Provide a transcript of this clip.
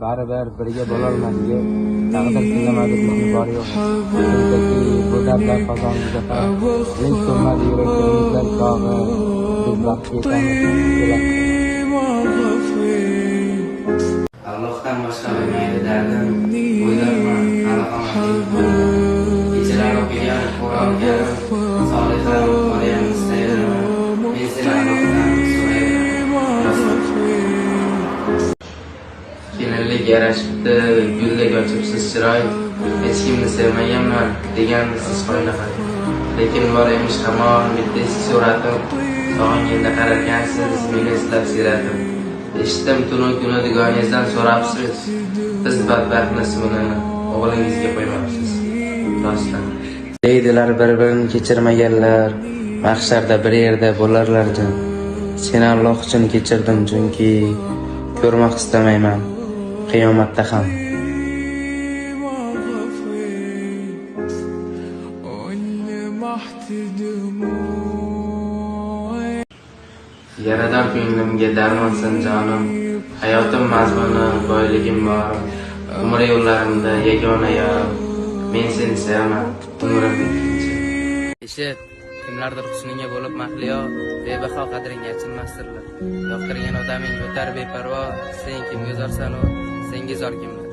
baribir birga bo'lolmadik. Taqdir tinglamadik bizni bor yo'q. Shunchaki bu dardlar qozonimizga qarab, link ko'rmadi yurakda umidlar chog'i, biz baxtga yetamiz. Allohdan boshqa bilmaydi dardim, o'ylabman aloqaman. Kechirlar o'qigan Qur'onga, solihlar o'qigan istayman. Men seni Allohdan so'rayman. Kelinlik yarashibdi, guldek ochibsiz chiroy. Hech kimni sevmaganman degansiz qo'ynaqa. Lekin bor emish hamon bitta eski suratim. Sog'inganda qararkansiz, meni eslab siyratim. Eshitdim tunu kuni dugonangizdan so'rabsiz. Biz badbaxtmiz buni o'g'lingizga qo'ymabsiz. Rostdan. Deydilar bir-birini kechirmaganlar, mahsharda bir yerda bo'larlar-da. Seni Alloh uchun kechirdim chunki ko'rmoq istamayman qiyomatda ham. Yarador ko'nglimga darmonsan jonim, hayotim mazmuni, boyligim bor. Umr yo'llarimda yagona yorim, men seni sevaman, umrim bitguncha. Eshit, kimlardir husningga bo'lib mahliyo, bebaho qadringga achinmasdirlar. Yoqtirgan odaming o'tar beparvo, sen kimga zorsan u, senga zor kimlar.